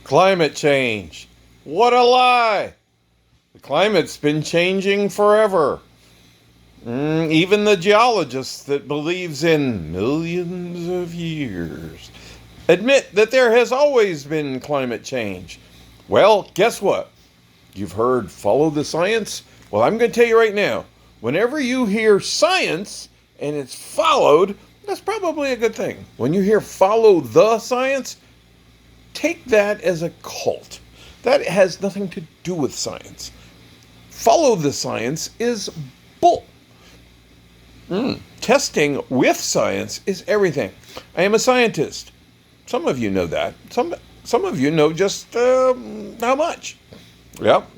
Climate change. What a lie! The climate's been changing forever. Even the geologist that believes in millions of years admit that there has always been climate change. Well, guess what? You've heard follow the science? Well, I'm going to tell you right now, whenever you hear science and it's followed, that's probably a good thing. When you hear follow the science, take that as a cult. That has nothing to do with science. Follow the science is bull. Testing with science is everything. I am a scientist. Some of you know that. Some of you know just how much. Yep.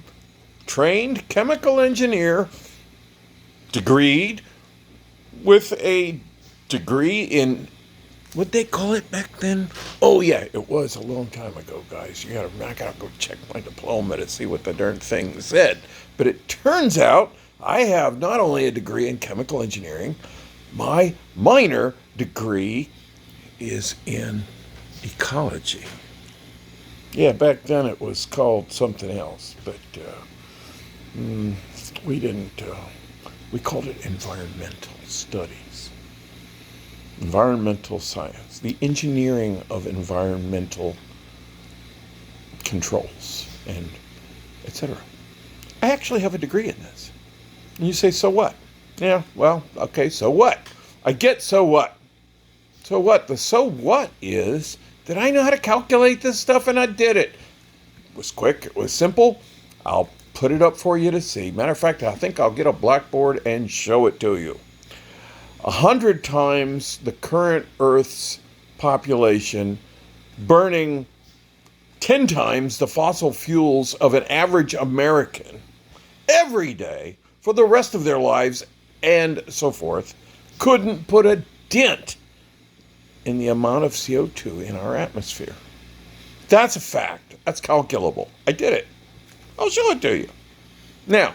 Trained chemical engineer, degreed with a degree in, what they call it back then? Oh yeah, it was a long time ago, guys. I gotta go check my diploma to see what the darn thing said. But it turns out I have not only a degree in chemical engineering, my minor degree is in ecology. Yeah, back then it was called something else, but we didn't, we called it environmental studies. Environmental science, the engineering of environmental controls, and etc. I actually have a degree in this. And you say, so what? Yeah, well, okay, so what? I get so what? So what? The so what is that I know how to calculate this stuff and I did it. It was quick, it was simple. I'll put it up for you to see. Matter of fact, I think I'll get a blackboard and show it to you. 100 times the current Earth's population, burning 10 times the fossil fuels of an average American every day for the rest of their lives and so forth, couldn't put a dent in the amount of CO2 in our atmosphere. That's a fact. That's calculable. I did it. I'll show it to you. Now,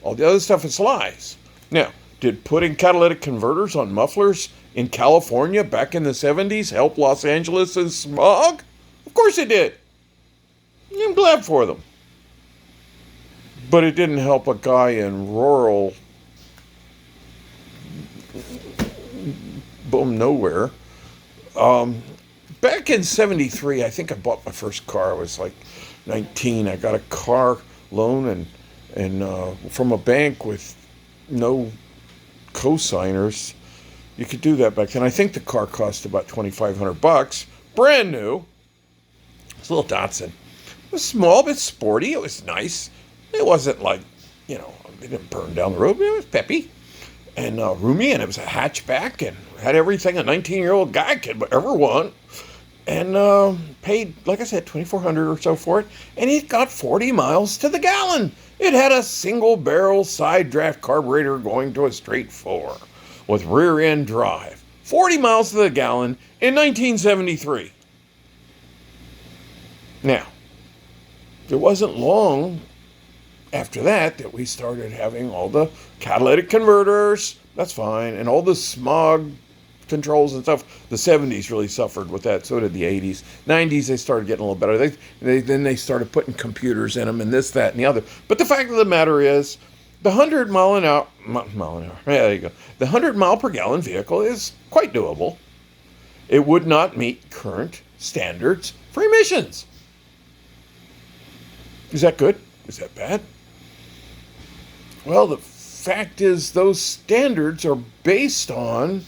all the other stuff is lies. Now, did putting catalytic converters on mufflers in California back in the 70s help Los Angeles' smog? Of course it did. I'm glad for them. But it didn't help a guy in rural nowhere. Back in 73, I think I bought my first car. I was like 19. I got a car loan and from a bank with no co-signers. You could do that back then. I think the car cost about $2,500, brand new. It's a little Datsun. It was small but sporty. It was nice. It wasn't like, it didn't burn down the road. It was peppy and roomy, and it was a hatchback and had everything a 19-year-old guy could ever want. And paid, like I said, $2,400 or so for it. And it got 40 miles to the gallon. It had a single barrel side draft carburetor going to a straight 4 with rear end drive. 40 miles to the gallon in 1973. Now, it wasn't long after that we started having all the catalytic converters. That's fine. And all the smog controls and stuff. The 70s really suffered with that. So did the 80s. 90s, they started getting a little better. Then they started putting computers in them and this, that, and the other. But the fact of the matter is, the 100 mile an hour, yeah, there you go. The 100 mile per gallon vehicle is quite doable. It would not meet current standards for emissions. Is that good? Is that bad? Well, the fact is those standards are based on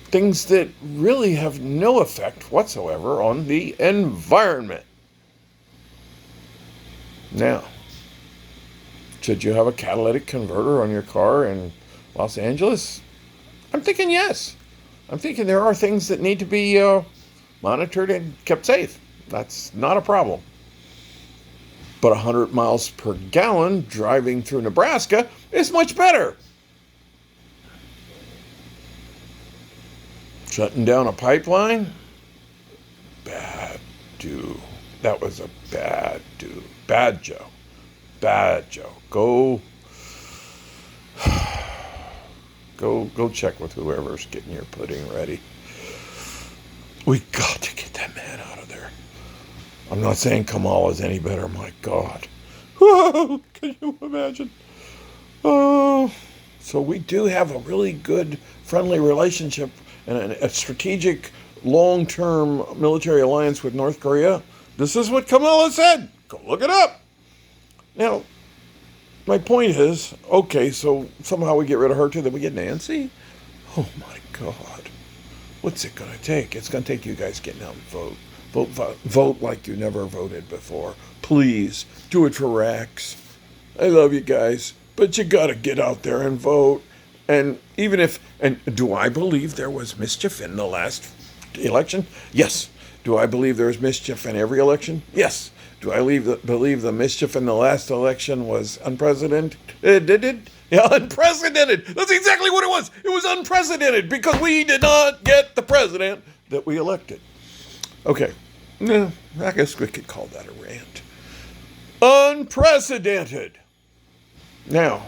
things that really have no effect whatsoever on the environment. Now, should you have a catalytic converter on your car in Los Angeles? I'm thinking yes. I'm thinking there are things that need to be monitored and kept safe. That's not a problem. But 100 miles per gallon driving through Nebraska is much better. Shutting down a pipeline? Bad do. That was a bad do. Bad Joe. Bad Joe. Go check with whoever's getting your pudding ready. We got to get that man out of there. I'm not saying Kamala's any better. My God. Whoa, can you imagine? Oh, so we do have a really good, friendly relationship and a strategic, long-term military alliance with North Korea. This is what Kamala said. Go look it up. Now, my point is, okay, so somehow we get rid of her too, then we get Nancy? Oh my God. What's it going to take? It's going to take you guys getting out and vote. Vote like you never voted before. Please, do it for Rex. I love you guys, but you got to get out there and vote. And even if, and do I believe there was mischief in the last election? Yes. Do I believe there was mischief in every election? Yes. Do I believe the mischief in the last election was unprecedented? Yeah, unprecedented. That's exactly what it was. It was unprecedented because we did not get the president that we elected. Okay. Yeah, I guess we could call that a rant. Unprecedented. Now,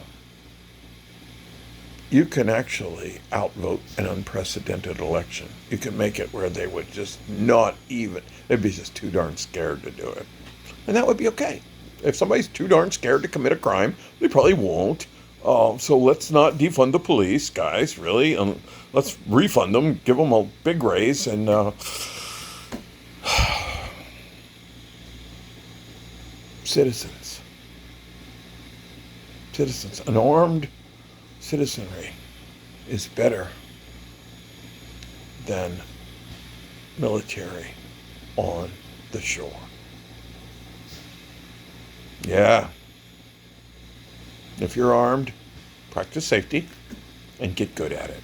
you can actually outvote an unprecedented election. You can make it where they would just not even, they'd be just too darn scared to do it. And that would be okay. If somebody's too darn scared to commit a crime, they probably won't. So let's not defund the police, guys, really. Let's refund them, give them a big raise, and citizens. An armed citizenry is better than military on the shore. Yeah. If you're armed, practice safety and get good at it.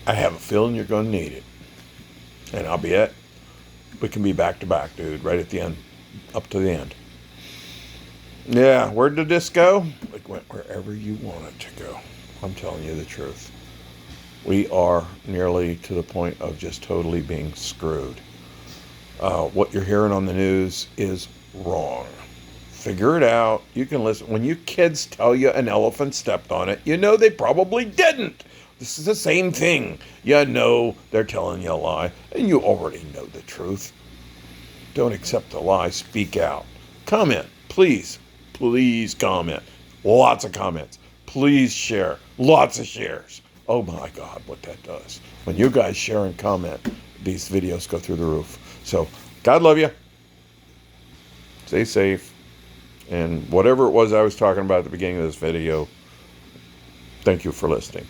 I have a feeling you're going to need it. And I'll be it. We can be back to back, dude, right at the end, up to the end. Yeah, where did this go? It went wherever you want it to go. I'm telling you the truth. We are nearly to the point of just totally being screwed. What you're hearing on the news is wrong. Figure it out. You can listen. When your kids tell you an elephant stepped on it, you know they probably didn't. This is the same thing. You know they're telling you a lie, and you already know the truth. Don't accept the lie. Speak out. Comment. Please. Please comment. Lots of comments. Please share. Lots of shares. Oh my God, what that does. When you guys share and comment, these videos go through the roof. So, God love you. Stay safe. And whatever it was I was talking about at the beginning of this video, thank you for listening.